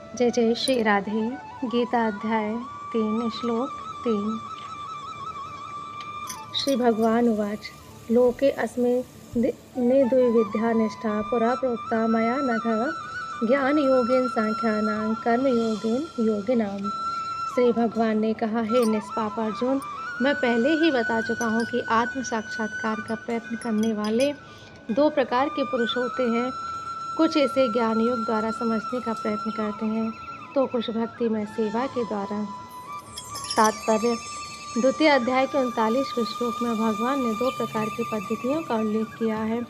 जय जय श्री राधे। गीता अध्याय 3 श्लोक 3। श्री भगवान उवाच लोके अस्मिन् द्विविधा निष्ठा पुरा प्रोक्ता मया नघ ज्ञानयोगेन सांख्यानां कर्मयोगेन योगिनां। श्री भगवान ने कहा, हे निष्पाप अर्जुन, मैं पहले ही बता चुका हूँ कि आत्म साक्षात्कार का प्रयत्न करने वाले दो प्रकार के पुरुष होते हैं। कुछ इसे ज्ञान योग द्वारा समझने का प्रयत्न करते हैं, तो कुछ भक्ति में सेवा के द्वारा। तात्पर्य: द्वितीय अध्याय के 39वें श्लोक में भगवान ने दो प्रकार की पद्धतियों का उल्लेख किया है,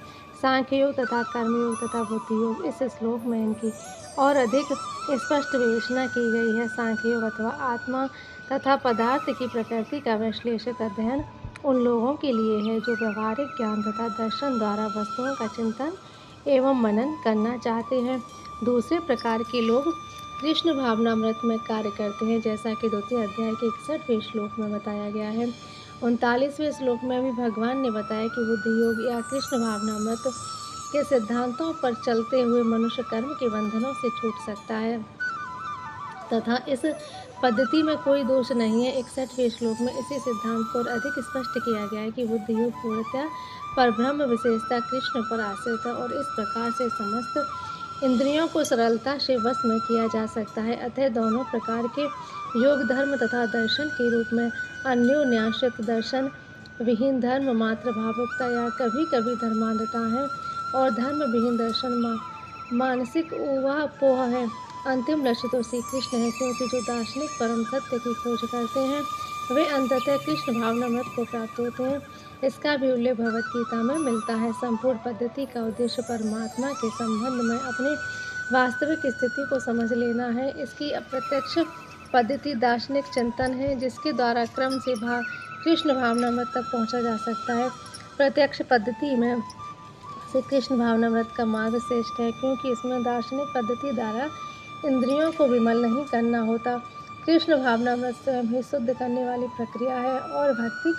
सांख्य योग तथा कर्मयोग तथा बुद्धि योग। इस श्लोक में इनकी और अधिक स्पष्ट विवेचना की गई है। सांख्य योग अथवा आत्मा तथा पदार्थ की प्रकृति का विश्लेषक अध्ययन उन लोगों के लिए है जो व्यवहारिक ज्ञान तथा दर्शन द्वारा वस्तुओं का चिंतन एवं मनन करना चाहते हैं। दूसरे प्रकार के लोग कृष्ण भावनामृत में कार्य करते हैं, जैसा कि द्वितीय अध्याय के 61वें श्लोक में बताया गया है। 39वें श्लोक में भी भगवान ने बताया कि बुद्धि योग या कृष्ण भावनामृत के सिद्धांतों पर चलते हुए मनुष्य कर्म के बंधनों से छूट सकता है तथा इस पद्धति में कोई दोष नहीं है। 61वें श्लोक में इसी सिद्धांत को अधिक स्पष्ट किया गया है कि बुद्धि योग पूर्णतः परब्रह्म विशेषता कृष्ण पर आश्रित है और इस प्रकार से समस्त इंद्रियों को सरलता से वश में किया जा सकता है। अतः दोनों प्रकार के योग धर्म तथा दर्शन के रूप में अन्योन्याश्रित दर्शन विहीन धर्म मात्र भावुकता या कभी कभी धर्मांधता है और धर्म विहीन दर्शन मानसिक ऊहापोह है। अंतिम लक्ष्य तो श्री कृष्ण है, क्योंकि जो दार्शनिक परम सत्य की खोज करते हैं वे अंततः कृष्ण भावनामृत को प्राप्त होते हैं। इसका भी उल्लेख भगवद गीता में मिलता है। संपूर्ण पद्धति का उद्देश्य परमात्मा के संबंध में अपनी वास्तविक स्थिति को समझ लेना है। इसकी अप्रत्यक्ष पद्धति दार्शनिक चिंतन है, जिसके द्वारा क्रम से कृष्ण भावनामृत तक पहुंचा जा सकता है। प्रत्यक्ष पद्धति में श्री कृष्ण भावनामृत का मार्ग श्रेष्ठ है, क्योंकि इसमें दार्शनिक पद्धति द्वारा इंद्रियों को विमल नहीं करना होता। कृष्ण भावनामृत स्वयं ही शुद्ध करने वाली प्रक्रिया है और भक्ति